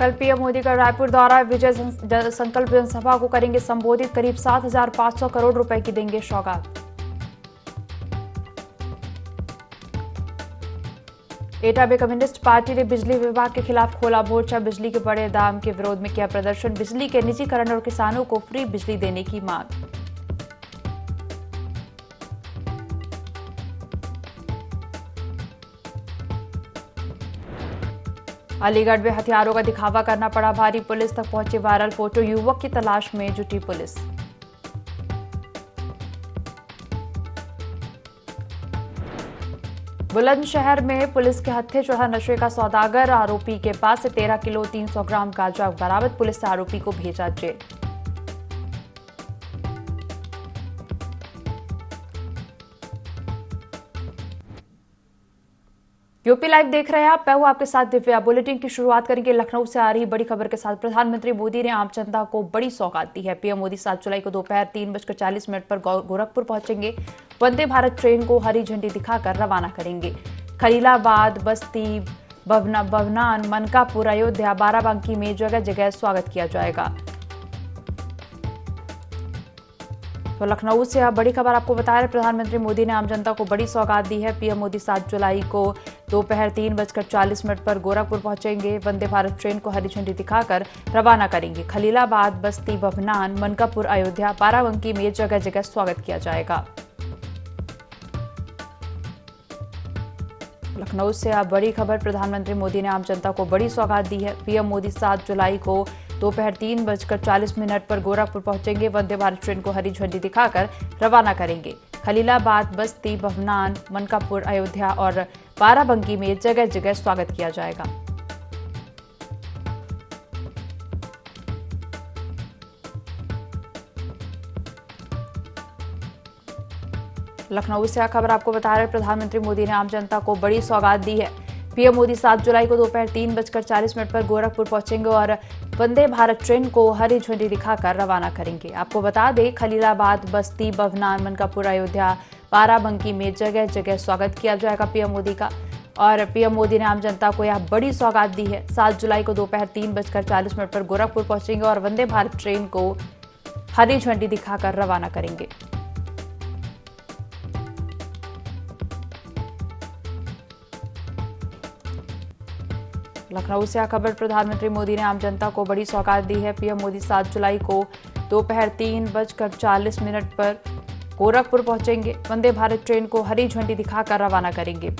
कल पीएम मोदी का रायपुर दौरा, विजय संकल्प जनसभा को करेंगे संबोधित। करीब 7,500 करोड़ रुपए की देंगे सौगात। एटा में कम्युनिस्ट पार्टी ने बिजली विभाग के खिलाफ खोला मोर्चा। बिजली के बड़े दाम के विरोध में किया प्रदर्शन। बिजली के निजीकरण और किसानों को फ्री बिजली देने की मांग। अलीगढ़ में हथियारों का दिखावा करना पड़ा भारी, पुलिस तक पहुंचे वायरल फोटो। युवक की तलाश में जुटी पुलिस। बुलंदशहर में पुलिस के हत्थे चढ़ा नशे का सौदागर। आरोपी के पास से 13 किलो 300 ग्राम गांजा बरामद। पुलिस ने आरोपी को भेजा जेल। यूपी लाइव देख रहे हैं आप, मैं हूं आपके साथ दिव्या। बुलेटिन की शुरुआत करेंगे लखनऊ से आ रही बड़ी खबर के साथ। प्रधानमंत्री मोदी ने आम जनता को बड़ी सौगात दी है। पीएम मोदी 7 जुलाई को दोपहर 3:40 पर गोरखपुर पहुंचेंगे। वंदे भारत ट्रेन को हरी झंडी दिखाकर रवाना करेंगे। खलीलाबाद, बस्ती, बवनान, मनकापुर, अयोध्या, बाराबंकी में जगह जगह स्वागत किया जाएगा। तो लखनऊ से अब बड़ी खबर आपको बता रहे, प्रधानमंत्री मोदी ने आम जनता को बड़ी सौगात दी है। पीएम मोदी 7 जुलाई को दोपहर 3:40 पर गोरखपुर पहुंचेंगे। वंदे भारत ट्रेन को हरी झंडी दिखाकर रवाना करेंगे। खलीलाबाद, बस्ती, बवनान, मनकापुर, अयोध्या, बाराबंकी में जगह जगह स्वागत किया जाएगा। लखनऊ से अब बड़ी खबर, प्रधानमंत्री मोदी ने आम जनता को बड़ी सौगात दी है। पीएम मोदी 7 जुलाई को दोपहर 3:40 पर गोरखपुर पहुंचेंगे। वंदे भारत ट्रेन को हरी झंडी दिखाकर रवाना करेंगे। खलीलाबाद, बस्ती, बवनान, मनकापुर, अयोध्या और बाराबंकी में जगह जगह स्वागत किया जाएगा। लखनऊ से खबर आपको बता रहे, प्रधानमंत्री मोदी ने आम जनता को बड़ी सौगात दी है। पीएम मोदी 7 जुलाई को दोपहर 3:40 पर गोरखपुर पहुंचेंगे और वंदे भारत ट्रेन को हरी झंडी दिखाकर रवाना करेंगे। आपको बता दें, खलीलाबाद, बस्ती, बवनान, मनकापुर, अयोध्या, बाराबंकी में जगह जगह स्वागत किया जाएगा पीएम मोदी का। और पीएम मोदी ने आम जनता को यह बड़ी सौगात दी है। 7 जुलाई को दोपहर 3:40 पर गोरखपुर पहुंचेंगे और वंदे भारत ट्रेन को हरी झंडी दिखाकर रवाना करेंगे। लखनऊ से खबर, प्रधानमंत्री मोदी ने आम जनता को बड़ी सौगात दी है। पीएम मोदी 7 जुलाई को दोपहर 3:40 पर गोरखपुर पहुंचेंगे। वंदे भारत ट्रेन को हरी झंडी दिखाकर रवाना करेंगे।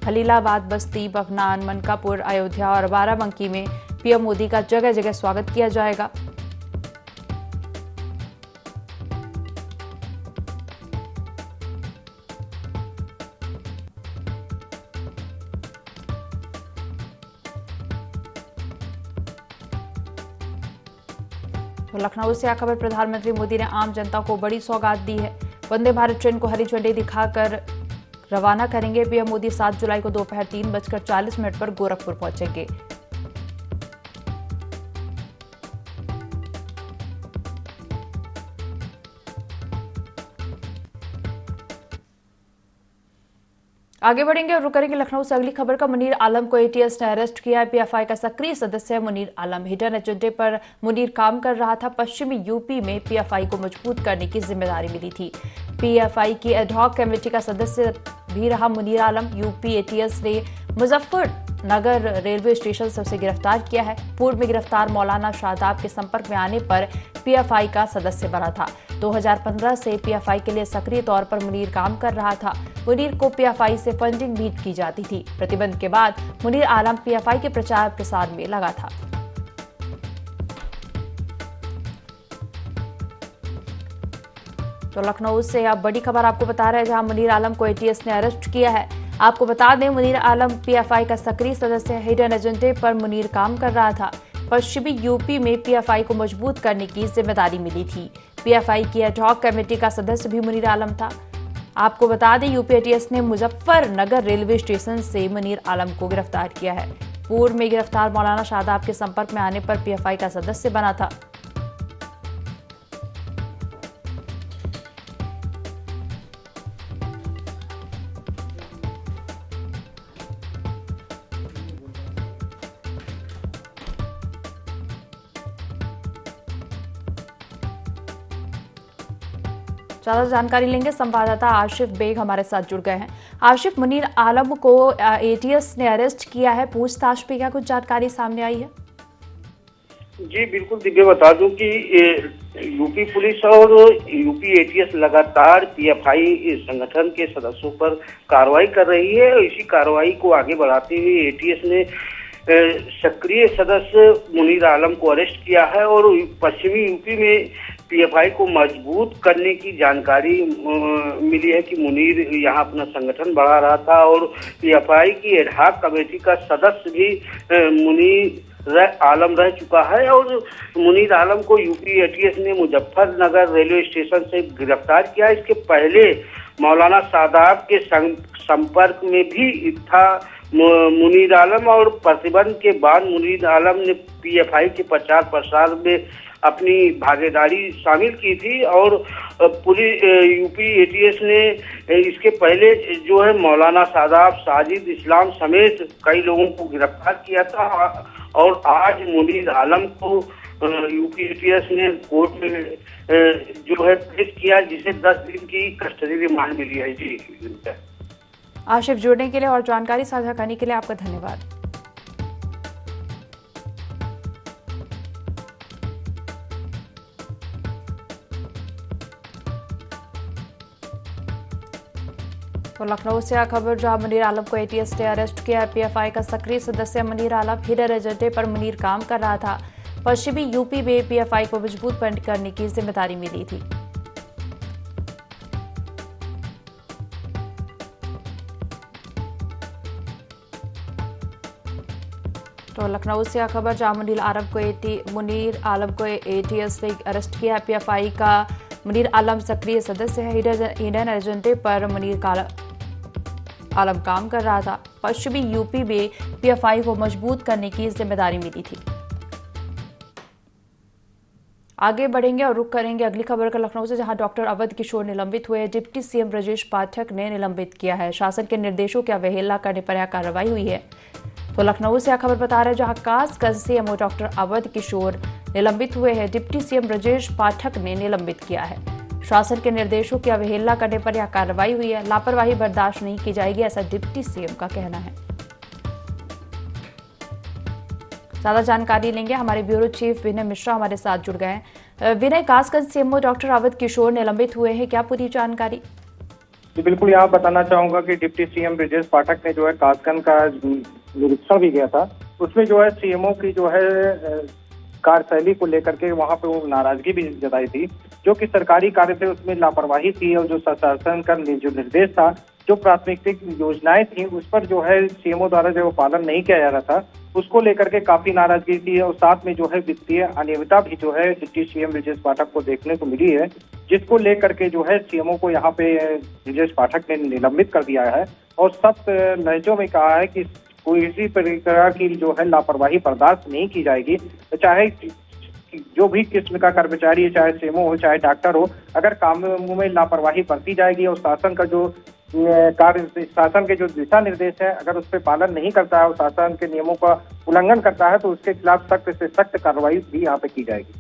खलीलाबाद, बस्ती, बवनान, मनकापुर, अयोध्या और बाराबंकी में पीएम मोदी का जगह जगह स्वागत किया जाएगा। तो लखनऊ से खबर, प्रधानमंत्री मोदी ने आम जनता को बड़ी सौगात दी है। वंदे भारत ट्रेन को हरी झंडी दिखाकर रवाना करेंगे। पीएम मोदी 7 जुलाई को दोपहर 3:40 पर गोरखपुर पहुंचेंगे। आगे बढ़ेंगे और रुक करेंगे लखनऊ से अगली खबर का। मुनीर आलम को एटीएस ने अरेस्ट किया है। पीएफआई का सक्रिय सदस्य है मुनीर आलम। हिडन एजेंडे पर मुनीर काम कर रहा था। पश्चिमी यूपी में पीएफआई को मजबूत करने की जिम्मेदारी मिली थी। पीएफआई की एडहॉक कमेटी का सदस्य भी रहा मुनीर आलम। यूपी एटीएस ने मुजफ्फरनगर रेलवे स्टेशन से उसे गिरफ्तार किया है। पूर्व में गिरफ्तार मौलाना शादाब के संपर्क में आने पर पीएफआई का सदस्य बना था। 2015 से पीएफआई के लिए सक्रिय तौर पर मुनीर काम कर रहा था। मुनीर को पीएफआई से फंडिंग भी की जाती थी। प्रतिबंध के बाद मुनीर आलम पीएफआई के प्रचार प्रसार में लगा था। तो लखनऊ से अब बड़ी खबर आपको बता रहे हैं, जहां मुनीर आलम को एटीएस ने अरेस्ट किया है। आपको बता दें, मुनीर आलम पीएफआई का सक्रिय सदस्य है। हिडन एजेंडे पर मुनीर काम कर रहा था। पश्चिमी यूपी में पीएफआई को मजबूत करने की जिम्मेदारी मिली थी। पीएफआई की एडहॉक कमेटी का सदस्य भी मुनीर आलम था। आपको बता दें, यूपी एटीएस ने मुजफ्फरनगर रेलवे स्टेशन से मुनीर आलम को गिरफ्तार किया है। पूर्व में गिरफ्तार मौलाना शादाब के संपर्क में आने पर पीएफआई का सदस्य बना था। ज्यादा जानकारी लेंगे, संवाददाता आशिफ बेग हमारे साथ जुड़ गए हैं। आशिफ, मुनीर आलम को एटीएस ने अरेस्ट किया है, पूछताछ पे क्या कुछ जानकारी सामने आई है? जी बिल्कुल दिव्या, बता दूं कि यूपी पुलिस और यूपी एटीएस लगातार पीएफआई संगठन के सदस्यों पर कार्रवाई कर रही है। इसी कार्रवाई को आगे बढ़ाते हुए एटीएस ने सक्रिय सदस्य मुनीर आलम को अरेस्ट किया है और पश्चिमी यूपी में पीएफआई को मजबूत करने की जानकारी मिली है कि मुनीर यहाँ अपना संगठन बढ़ा रहा था और पीएफआई की एडहॉक कमेटी का सदस्य भी मुनीर आलम रह चुका है। और मुनीर आलम को यूपी एटीएस ने मुजफ्फरनगर रेलवे स्टेशन से गिरफ्तार किया। इसके पहले मौलाना सादाब के संपर्क में भी था मुनीर आलम और प्रतिबंध के बाद मुनीर आलम ने पीएफआई के प्रचार प्रसार में अपनी भागीदारी शामिल की थी और पुलिस यूपी एटीएस ने इसके पहले जो है मौलाना सादाब, साजिद इस्लाम समेत कई लोगों को गिरफ्तार किया था और आज मुनीर आलम को यूपी एटीएस ने कोर्ट में जो है पेश किया, जिसे 10 दिन की कस्टडी रिमांड मिली है। जी आशिफ, जुड़ने के लिए और जानकारी साझा करने के लिए आपका धन्यवाद। तो लखनऊ से खबर, जहां मुनीर आलम को एटीएस ने अरेस्ट किया। पीएफआई का सक्रिय सदस्य मुनीर आलम हिडन एजेंडे पर मुनीर काम कर रहा था। पश्चिमी यूपी में पीएफआई को मजबूत करने की जिम्मेदारी मिली थी। तो लखनऊ से खबर, जहां मुनीर आलम को एटीएस ने अरेस्ट किया। पीएफआई का मुनीर आलम सक्रिय सदस्य है। हिडन एजेंडे पर मुनीर आलम काम कर रहा था। पश्चिमी यूपी में पीएफआई को मजबूत करने की जिम्मेदारी मिली थी। आगे बढ़ेंगे और रुख करेंगे अगली खबर का लखनऊ से, जहां डॉक्टर अवध किशोर निलंबित हुए। डिप्टी सीएम ब्रजेश पाठक ने निलंबित किया है। शासन के निर्देशों की अवहेलना करने पर यह कार्रवाई हुई है। तो लखनऊ से खबर बता रहे हैं, जहां कासगंज सीएमओ डॉक्टर अवध किशोर निलंबित हुए हैं। डिप्टी सीएम ब्रजेश पाठक ने निलंबित किया है। शासन के निर्देशों की अवहेलना करने पर यह कार्रवाई हुई है। लापरवाही बर्दाश्त नहीं की जाएगी, ऐसा डिप्टी सीएम का कहना है। ज्यादा जानकारी लेंगे, हमारे ब्यूरो चीफ विनय मिश्रा हमारे साथ जुड़ गए हैं। विनय, कासगंज सीएमओ डॉक्टर अवध किशोर निलंबित हुए हैं, क्या पूरी जानकारी? जी बिल्कुल, यहाँ बताना चाहूंगा कि डिप्टी सीएम ब्रजेश पाठक ने जो है कासगंज का निरीक्षण भी किया था। उसमें जो है सीएमओ की जो है कार्यशैली को लेकर के वहां पे वो नाराजगी भी जताई थी। जो कि सरकारी कार्य थे उसमें लापरवाही थी और जो शासन का जो निर्देश था, जो प्राथमिक योजनाएं थी, उस पर जो है सीएमओ द्वारा जो पालन नहीं किया जा रहा था, उसको लेकर के काफी नाराजगी थी। और साथ में जो है वित्तीय अनियमितता भी जो है डिप्टी सीएम ब्रजेश पाठक को देखने को मिली है, जिसको लेकर के जो है सीएमओ को यहाँ पे ब्रजेश पाठक ने निलंबित कर दिया है और सख्त लहजों में कहा है कि कोई इसी प्रकार की जो है लापरवाही बर्दाश्त नहीं की जाएगी। चाहे जो भी किस्म का कर्मचारी है, चाहे सीएमओ हो चाहे डॉक्टर हो, अगर कामों में लापरवाही बरती जाएगी और शासन का जो शासन के जो दिशा निर्देश है अगर उस पर पालन नहीं करता है और शासन के नियमों का उल्लंघन करता है, तो उसके खिलाफ सख्त से सख्त कार्रवाई भी यहाँ पे की जाएगी।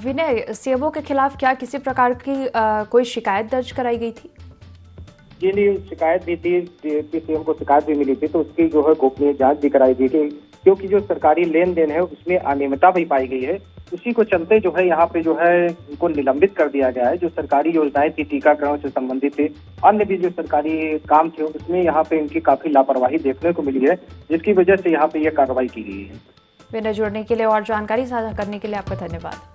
विनय, सीएमओ के खिलाफ क्या किसी प्रकार की कोई शिकायत दर्ज कराई गई थी? जी नहीं, शिकायत भी थी, सीएम को शिकायत भी मिली थी, तो उसकी जो है गोपनीय जांच भी कराई गई थी, क्योंकि जो सरकारी लेन देन है उसमें अनियमितता भी पाई गई है। उसी को चलते जो है यहाँ पे जो है उनको निलंबित कर दिया गया है। जो सरकारी योजनाएं थी, टीकाकरण से संबंधित थी, अन्य भी जो सरकारी काम थे, उसमें यहाँ पे इनकी काफी लापरवाही देखने को मिली है, जिसकी वजह से यहाँ पे यह कार्रवाई की गई है। विनय, जुड़ने के लिए और जानकारी साझा करने के लिए आपका धन्यवाद।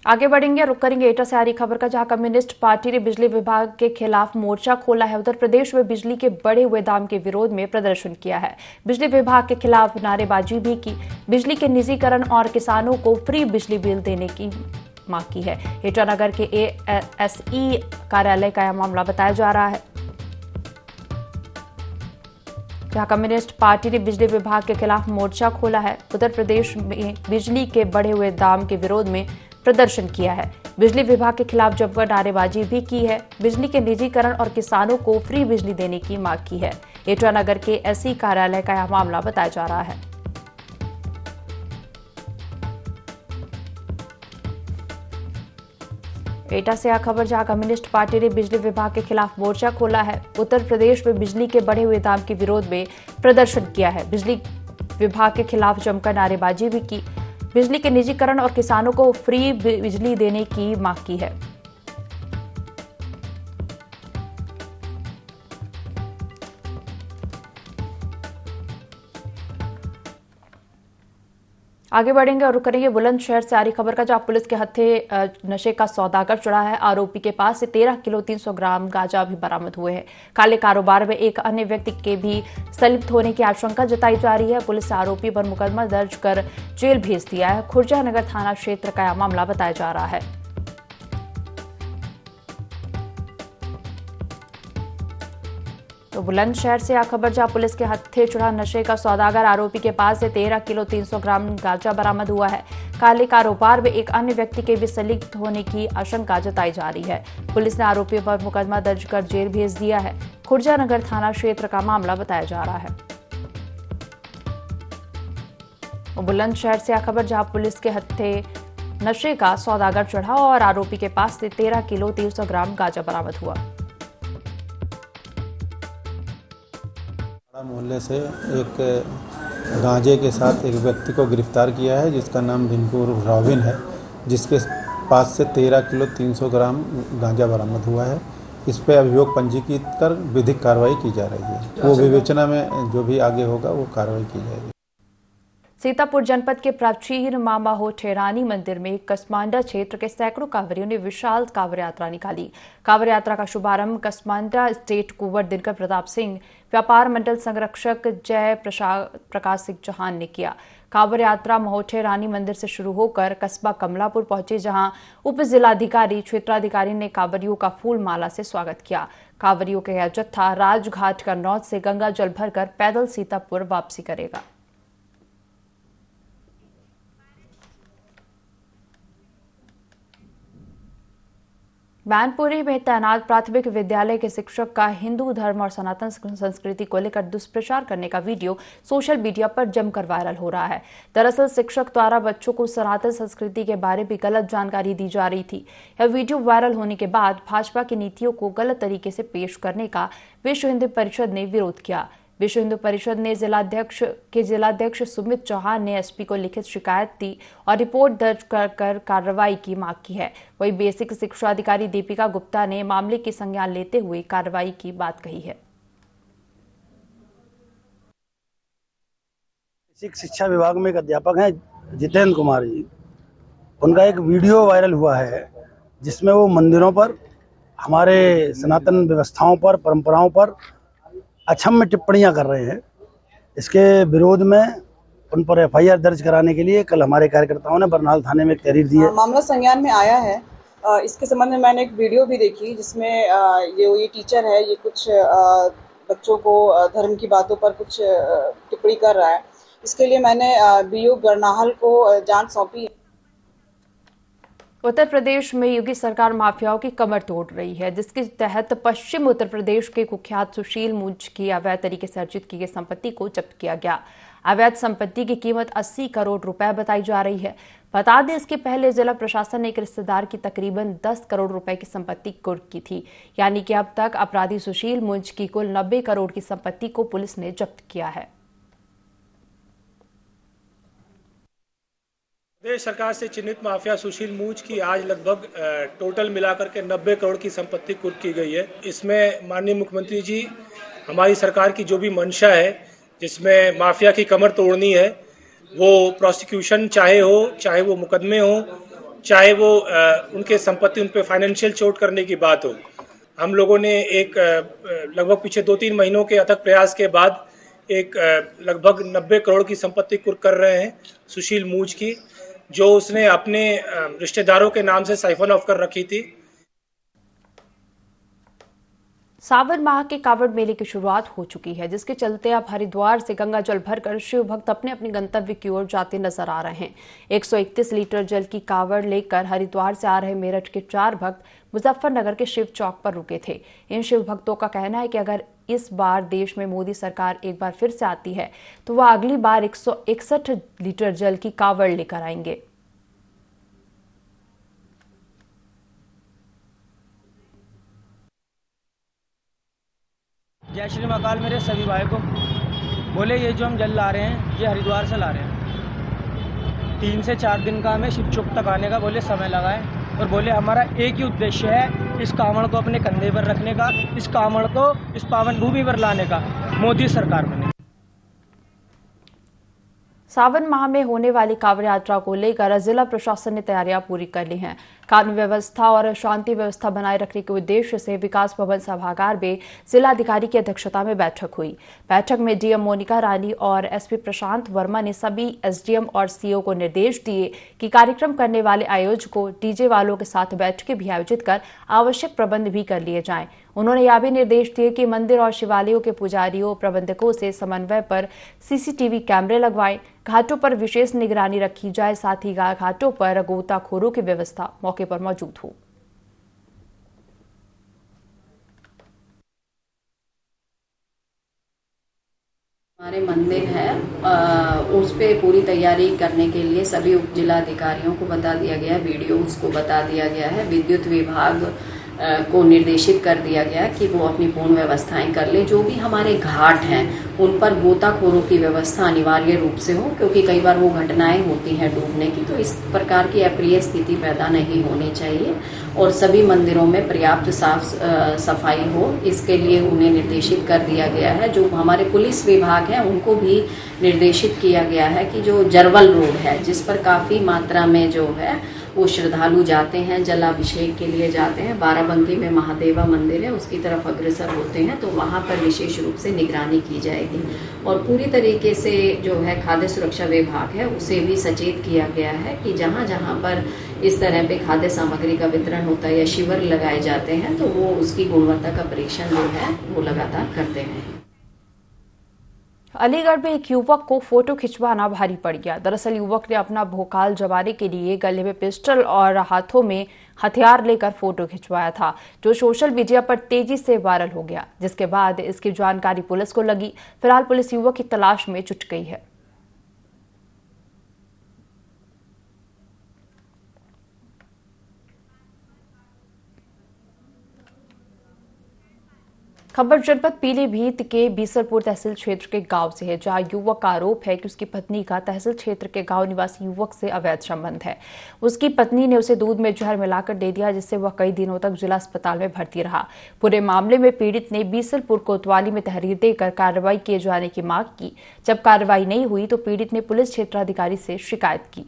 आगे बढ़ेंगे, रुक करेंगे एटा से आ रही खबर का, जहां कम्युनिस्ट पार्टी ने बिजली विभाग के खिलाफ मोर्चा खोला है। उत्तर प्रदेश में बिजली के बढ़े हुए दाम के विरोध में प्रदर्शन किया है। बिजली विभाग के खिलाफ नारेबाजी भी की। बिजली के निजीकरण और किसानों को फ्री बिजली बिल देने की मांग की है। ईटानगर के एएसई कार्यालय का यह मामला बताया जा रहा है, जहां कम्युनिस्ट पार्टी ने बिजली विभाग के खिलाफ मोर्चा खोला है। उत्तर प्रदेश में बिजली के बढ़े हुए दाम के विरोध में प्रदर्शन किया है। बिजली विभाग के खिलाफ जमकर नारेबाजी भी की है। बिजली के निजीकरण और किसानों को फ्री बिजली देने की मांग की है। ईटानगर के एसई कार्यालय का यह मामला बताया जा रहा है। एटा से खबर जहां कम्युनिस्ट पार्टी ने बिजली विभाग के खिलाफ मोर्चा खोला है। उत्तर प्रदेश में बिजली के बढ़े हुए दाम के विरोध में प्रदर्शन किया है। बिजली विभाग के खिलाफ जमकर नारेबाजी भी की। बिजली के निजीकरण और किसानों को फ्री बिजली देने की मांग की है। आगे बढ़ेंगे और करेंगे बुलंदशहर से आ रही खबर का, जहां पुलिस के हत्थे नशे का सौदागर चढ़ा है। आरोपी के पास से 13 किलो 300 ग्राम गांजा भी बरामद हुए हैं। काले कारोबार में एक अन्य व्यक्ति के भी संलिप्त होने की आशंका जताई जा रही है। पुलिस ने आरोपी पर मुकदमा दर्ज कर जेल भेज दिया है। खुर्जा नगर थाना क्षेत्र का यह मामला बताया जा रहा है। तो बुलंदशहर से यह खबर, जहां पुलिस के हत्थे चढ़ा नशे का सौदागर आरोपी के पास से 13 किलो 300 ग्राम गांजा बरामद हुआ है। काले कारोबार में एक अन्य व्यक्ति के भी संलिप्त होने की आशंका जताई जा रही है। पुलिस ने आरोपी पर मुकदमा दर्ज कर जेल भेज दिया है। खुर्जा नगर थाना क्षेत्र का मामला बताया जा रहा है। बुलंदशहर से यह खबर, जहां पुलिस के हत्थे नशे का सौदागर चढ़ा और आरोपी के पास से 13 किलो 300 ग्राम गांजा बरामद हुआ। मोहल्ले से एक गांजे के साथ एक व्यक्ति को गिरफ्तार किया है, जिसका नाम रिंकू रॉबिन है, जिसके पास से 13 किलो 300 ग्राम गांजा बरामद हुआ है। इस पर अभियोग पंजीकृत कर विधिक कार्रवाई की जा रही है। वो विवेचना में जो भी आगे होगा वो कार्रवाई की जाएगी। सीतापुर जनपद के प्राचीन मां महोठेरानी मंदिर में कसमांडा क्षेत्र के सैकड़ों कांवरियों ने विशाल कांवड़ यात्रा निकाली। कांवड़ यात्रा का शुभारंभ कसमांडा स्टेट कुंवर दिनकर प्रताप सिंह, व्यापार मंडल संरक्षक जय प्रकाश सिंह चौहान ने किया। कांवड़ यात्रा महोठेरानी मंदिर से शुरू होकर कस्बा कमलापुर पहुंचे, जहां उप जिलाधिकारी क्षेत्राधिकारी ने कांवरियों का फूल माला से स्वागत किया। कांवरियों का यह जत्था राजघाट कन्नौज से गंगा जल भरकर पैदल सीतापुर वापसी करेगा। मैनपुरी में तैनात प्राथमिक विद्यालय के शिक्षक का हिंदू धर्म और सनातन संस्कृति को लेकर दुष्प्रचार करने का वीडियो सोशल मीडिया पर जमकर वायरल हो रहा है। दरअसल शिक्षक द्वारा बच्चों को सनातन संस्कृति के बारे में गलत जानकारी दी जा रही थी। यह वीडियो वायरल होने के बाद भाजपा की नीतियों को गलत तरीके से पेश करने का विश्व हिंदू परिषद ने विरोध किया। विश्व हिंदू परिषद ने जिलाध्यक्ष सुमित चौहान ने एसपी को लिखित शिकायत दी और रिपोर्ट दर्ज कर कार्रवाई की मांग की है। वहीं बेसिक शिक्षा अधिकारी दीपिका गुप्ता ने मामले की संज्ञान लेते हुए कार्रवाई की बात कही है। बेसिक शिक्षा विभाग में एक अध्यापक हैं जितेंद्र कुमार जी, उनका एक वीडियो वायरल हुआ है जिसमें वो मंदिरों पर, हमारे सनातन व्यवस्थाओं पर, परंपराओं पर अक्षम्य टिप्पणियां कर रहे हैं। इसके विरोध में उन पर एफआईआर दर्ज कराने के लिए कल हमारे कार्यकर्ताओं ने बरनाल थाने में एक तहरीर दी है। मामला संज्ञान में आया है। इसके संबंध में मैंने एक वीडियो भी देखी जिसमें ये टीचर है, ये कुछ बच्चों को धर्म की बातों पर कुछ टिप्पणी कर रहा है। इसके लिए मैंने बीओ बरनाहल को जांच सौंपी। उत्तर प्रदेश में योगी सरकार माफियाओं की कमर तोड़ रही है, जिसके तहत पश्चिम उत्तर प्रदेश के कुख्यात सुशील मूंज की अवैध तरीके से अर्जित की गई संपत्ति को जब्त किया गया। अवैध संपत्ति की कीमत 80 करोड़ रुपए बताई जा रही है। बता दें, इसके पहले जिला प्रशासन ने एक रिश्तेदार की तकरीबन 10 करोड़ रुपए की संपत्ति कुर्क की थी। यानी कि अब तक अपराधी सुशील मूंज की कुल 90 करोड़ की संपत्ति को पुलिस ने जब्त किया है। प्रदेश सरकार से चिन्हित माफिया सुशील मूंज की आज लगभग टोटल मिलाकर के 90 करोड़ की संपत्ति कुर्क की गई है। इसमें माननीय मुख्यमंत्री जी, हमारी सरकार की जो भी मंशा है, जिसमें माफिया की कमर तोड़नी है, वो प्रोसिक्यूशन चाहे वो मुकदमे हो, चाहे वो उनके संपत्ति, उन पे फाइनेंशियल चोट करने की बात हो। हम लोगों ने एक लगभग पिछले 2-3 महीनों के अथक प्रयास के बाद एक लगभग 90 करोड़ की संपत्ति कुर्क कर रहे हैं सुशील मूंज की, जो उसने अपने रिश्तेदारों के नाम से साइफन ऑफ कर रखी थी। सावन माह के कांवड़ मेले की शुरुआत हो चुकी है, जिसके चलते अब हरिद्वार से गंगा जल भरकर शिव भक्त अपने अपने गंतव्य की ओर जाते नजर आ रहे हैं। 131 लीटर जल की कांवड़ लेकर हरिद्वार से आ रहे मेरठ के 4 भक्त मुजफ्फरनगर के शिव चौक पर रुके थे। इन शिव भक्तों का कहना है कि अगर इस बार देश में मोदी सरकार एक बार फिर से आती है तो वह अगली बार 161 लीटर जल की कांवड़ लेकर आएंगे। जय श्री महाकाल मेरे सभी भाई को। बोले ये जो हम जल ला रहे हैं ये हरिद्वार से ला रहे हैं। 3 से 4 दिन का हमें शिव चौक तक आने का बोले समय लगा है और बोले हमारा एक ही उद्देश्य है इस कांवड़ को अपने कंधे पर रखने का, इस कांवड़ को इस पावन भूमि पर लाने का। मोदी सरकार बने। सावन माह में होने वाली कांवड़ यात्रा को लेकर जिला प्रशासन ने तैयारियां पूरी कर ली हैं। कानून व्यवस्था और शांति व्यवस्था बनाए रखने के उद्देश्य से विकास भवन सभागार में जिलाधिकारी की अध्यक्षता में बैठक हुई। बैठक में डीएम मोनिका रानी और एसपी प्रशांत वर्मा ने सभी एसडीएम और सीओ को निर्देश दिए कि कार्यक्रम करने वाले आयोजकों डीजे वालों के साथ बैठकें भी आयोजित कर आवश्यक प्रबंध भी कर लिए जाएं। उन्होंने यह भी निर्देश दिए कि मंदिर और शिवालयों के पुजारियों प्रबंधकों से समन्वय पर सीसीटीवी कैमरे लगवाएं, घाटों पर विशेष निगरानी रखी जाए, साथ ही घाटों पर गोताखोरों की व्यवस्था मौके पर मौजूद हो। हमारे मंदिर है उस पे पूरी तैयारी करने के लिए सभी उप जिलाधिकारियों को बता दिया गया है, वीडियो उसको बता दिया गया है। विद्युत विभाग को निर्देशित कर दिया गया कि वो अपनी पूर्ण व्यवस्थाएं कर ले। जो भी हमारे घाट हैं उन पर गोताखोरों की व्यवस्था अनिवार्य रूप से हो, क्योंकि कई बार वो घटनाएं होती हैं डूबने की, तो इस प्रकार की अप्रिय स्थिति पैदा नहीं होनी चाहिए और सभी मंदिरों में पर्याप्त साफ सफाई हो, इसके लिए उन्हें निर्देशित कर दिया गया है। जो हमारे पुलिस विभाग है उनको भी निर्देशित किया गया है कि जो जरवल रोड है जिस पर काफ़ी मात्रा में जो है वो श्रद्धालु जाते हैं, जलाभिषेक के लिए जाते हैं, बाराबंकी में महादेवा मंदिर है उसकी तरफ अग्रसर होते हैं, तो वहाँ पर विशेष रूप से निगरानी की जाएगी। और पूरी तरीके से जो है खाद्य सुरक्षा विभाग है उसे भी सचेत किया गया है कि जहाँ जहाँ पर इस तरह पे खाद्य सामग्री का वितरण होता है या शिविर लगाए जाते हैं तो वो उसकी गुणवत्ता का परीक्षण जो है वो लगातार करते हैं। अलीगढ़ में एक युवक को फोटो खिंचवाना भारी पड़ गया। दरअसल युवक ने अपना भोकाल जमाने के लिए गले में पिस्टल और हाथों में हथियार लेकर फोटो खिंचवाया था, जो सोशल मीडिया पर तेजी से वायरल हो गया, जिसके बाद इसकी जानकारी पुलिस को लगी। फिलहाल पुलिस युवक की तलाश में जुट गई है। खबर जनपद पीलीभीत के बीसलपुर तहसील क्षेत्र के गांव से है, जहां युवक का आरोप है कि उसकी पत्नी का तहसील क्षेत्र के गांव निवासी युवक से अवैध संबंध है। उसकी पत्नी ने उसे दूध में जहर मिलाकर दे दिया, जिससे वह कई दिनों तक जिला अस्पताल में भर्ती रहा। पूरे मामले में पीड़ित ने बीसलपुर कोतवाली में तहरीर देकर कार्रवाई किए जाने की मांग की। जब कार्रवाई नहीं हुई तो पीड़ित ने पुलिस क्षेत्राधिकारी से शिकायत की।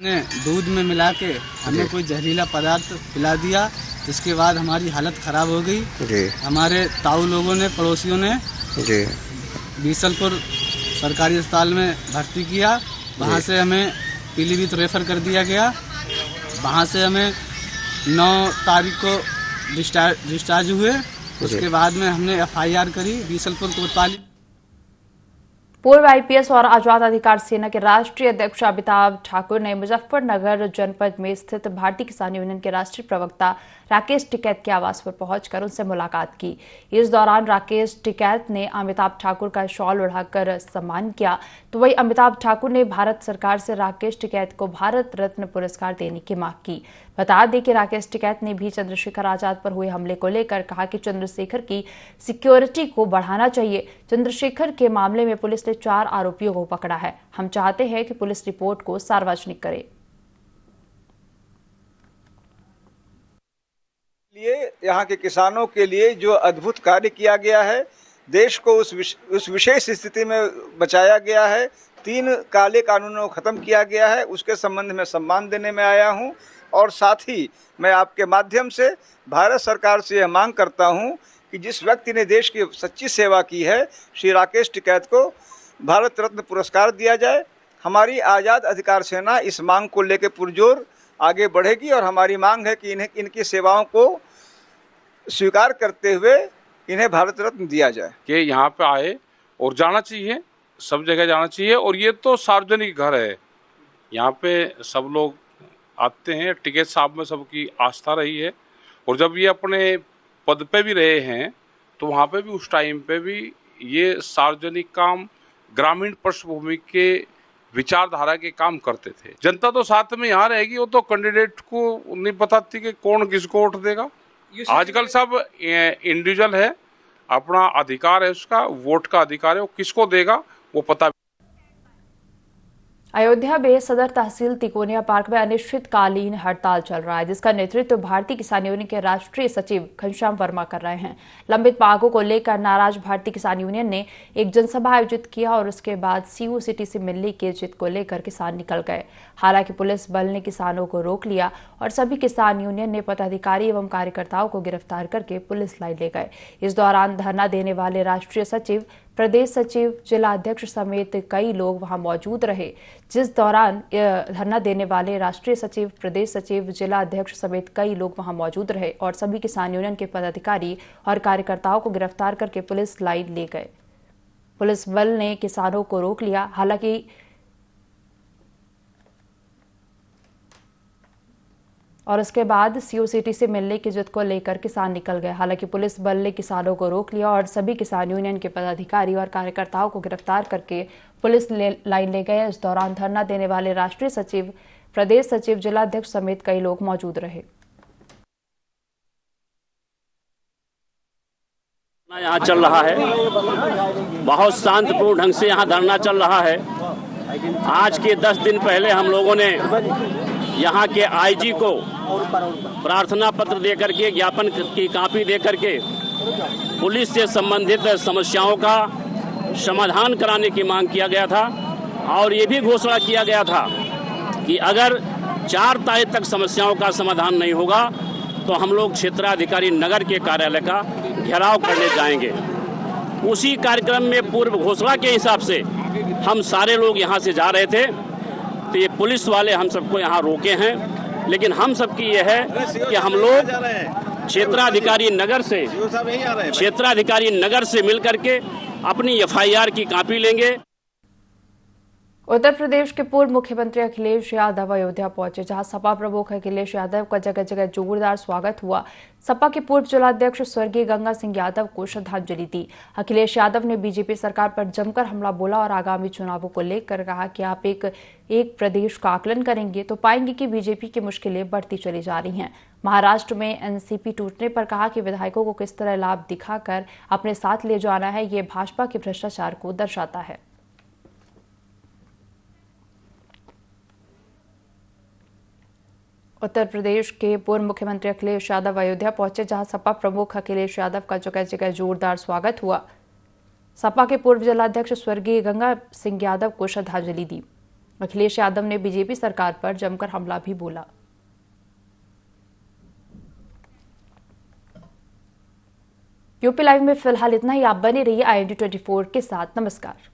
ने दूध में मिला के हमें कोई जहरीला पदार्थ पिला दिया, जिसके बाद हमारी हालत खराब हो गई। हमारे ताऊ लोगों ने, पड़ोसियों ने बीसलपुर सरकारी अस्पताल में भर्ती किया। वहाँ से हमें पीलीभीत रेफर कर दिया गया। वहाँ से हमें 9 तारीख को डिस्चार्ज हुए। उसके बाद में हमने FIR करी बीसलपुर कोतवाली। पूर्व आईपीएस और आजाद अधिकार सेना के राष्ट्रीय अध्यक्ष अमिताभ ठाकुर ने मुजफ्फरनगर जनपद में स्थित भारतीय किसान यूनियन के राष्ट्रीय प्रवक्ता राकेश टिकैत के आवास पर पहुंचकर उनसे मुलाकात की। इस दौरान राकेश टिकैत ने अमिताभ ठाकुर का शॉल उड़ाकर सम्मान किया। तो वहीं अमिताभ ठाकुर ने भारत सरकार से राकेश टिकैत को भारत रत्न पुरस्कार देने की मांग की। बता दें कि राकेश टिकैत ने भी चंद्रशेखर आजाद पर हुए हमले को लेकर कहा कि चंद्रशेखर की सिक्योरिटी को बढ़ाना चाहिए। चंद्रशेखर के मामले में पुलिस ने 4 आरोपियों को पकड़ा है। हम चाहते हैं कि पुलिस रिपोर्ट को सार्वजनिक करे। यहाँ के किसानों के लिए जो अद्भुत कार्य किया गया है, देश को उस विशेष स्थिति में बचाया गया है, 3 काले कानूनों को खत्म किया गया है, उसके संबंध में सम्मान देने में आया हूँ। और साथ ही मैं आपके माध्यम से भारत सरकार से यह मांग करता हूँ कि जिस व्यक्ति ने देश की सच्ची सेवा की है, श्री राकेश टिकैत को भारत रत्न पुरस्कार दिया जाए। हमारी आज़ाद अधिकार सेना इस मांग को लेकर पुरजोर आगे बढ़ेगी और हमारी मांग है कि इनकी सेवाओं को स्वीकार करते हुए इन्हें भारत रत्न दिया जाए। कि यहाँ पे आए और जाना चाहिए, सब जगह जाना चाहिए। और ये तो सार्वजनिक घर है, यहाँ पे सब लोग आते हैं। टिकैत साहब में सबकी आस्था रही है और जब ये अपने पद पे भी रहे हैं तो वहाँ पे भी उस टाइम पे भी ये सार्वजनिक काम, ग्रामीण पृष्ठभूमि के विचारधारा के काम करते थे। जनता तो साथ में यहाँ रहेगी, वो तो कैंडिडेट को नहीं बताती कि कौन किसको वोट देगा। आजकल सब इंडिविजुअल है, अपना अधिकार है, उसका वोट का अधिकार है, वो किसको देगा वो पता। अयोध्या में सदर तहसील तिकोनिया पार्क में अनिश्चितकालीन हड़ताल चल रहा है, जिसका नेतृत्व भारतीय किसान यूनियन के राष्ट्रीय सचिव घनश्याम वर्मा कर रहे हैं। लंबित मांगों को लेकर नाराज भारतीय किसान यूनियन ने एक जनसभा आयोजित किया और उसके बाद सीयू सिटी से मिलने की जिद को लेकर किसान निकल गए। हालांकि पुलिस बल ने किसानों को रोक लिया और सभी किसान यूनियन ने पदाधिकारी एवं कार्यकर्ताओं को गिरफ्तार करके पुलिस लाइन ले गए। इस दौरान धरना देने वाले राष्ट्रीय सचिव, प्रदेश सचिव, जिला अध्यक्ष समेत कई लोग वहां मौजूद रहे। जिस दौरान धरना देने वाले राष्ट्रीय सचिव, प्रदेश सचिव, जिला अध्यक्ष समेत कई लोग वहां मौजूद रहे और सभी किसान यूनियन के पदाधिकारी और कार्यकर्ताओं को गिरफ्तार करके पुलिस लाइन ले गए। पुलिस बल ने किसानों को रोक लिया, हालांकि और उसके बाद सीयू सिटी से मिलने की जिद को लेकर किसान निकल गए। हालांकि पुलिस बल ने किसानों को रोक लिया और सभी किसान यूनियन के पदाधिकारी और कार्यकर्ताओं को गिरफ्तार करके पुलिस लाइन ले गए। इस दौरान धरना देने वाले राष्ट्रीय सचिव, प्रदेश सचिव, जिला अध्यक्ष समेत कई लोग मौजूद रहे। यहाँ चल रहा है, बहुत शांतिपूर्ण ढंग से यहाँ धरना चल रहा है। आज के 10 दिन पहले हम लोगों ने यहाँ के आईजी को प्रार्थना पत्र देकर के, ज्ञापन की कॉपी देकर के पुलिस से संबंधित समस्याओं का समाधान कराने की मांग किया गया था और ये भी घोषणा किया गया था कि अगर 4 तारीख तक समस्याओं का समाधान नहीं होगा तो हम लोग क्षेत्राधिकारी नगर के कार्यालय का घेराव करने जाएंगे। उसी कार्यक्रम में पूर्व घोषणा के हिसाब से हम सारे लोग यहाँ से जा रहे थे, तो ये पुलिस वाले हम सबको यहाँ रोके हैं। लेकिन हम सबकी ये है कि हम लोग क्षेत्राधिकारी नगर से मिल करके अपनी FIR की कॉपी लेंगे। उत्तर प्रदेश के पूर्व मुख्यमंत्री अखिलेश यादव अयोध्या पहुंचे, जहां सपा प्रमुख अखिलेश यादव का जगह जगह जोरदार स्वागत हुआ। सपा के पूर्व जिलाध्यक्ष स्वर्गीय गंगा सिंह यादव को श्रद्धांजलि दी। अखिलेश यादव ने बीजेपी सरकार पर जमकर हमला बोला और आगामी चुनावों को लेकर कहा कि आप एक प्रदेश का आकलन करेंगे तो पाएंगे कि बीजेपी की मुश्किलें बढ़ती चली जा रही हैं। महाराष्ट्र में एनसीपी टूटने पर कहा कि विधायकों को किस तरह लाभ दिखाकर अपने साथ ले जाना है, ये भाजपा के भ्रष्टाचार को दर्शाता है। उत्तर प्रदेश के पूर्व मुख्यमंत्री अखिलेश यादव अयोध्या पहुंचे, जहां सपा प्रमुख अखिलेश यादव का जगह जगह जोरदार स्वागत हुआ। सपा के पूर्व जिलाध्यक्ष स्वर्गीय गंगा सिंह यादव को श्रद्धांजलि दी। अखिलेश यादव ने बीजेपी सरकार पर जमकर हमला भी बोला। यूपी लाइव में फिलहाल इतना ही। आप बने रहिए IND24 के साथ। नमस्कार।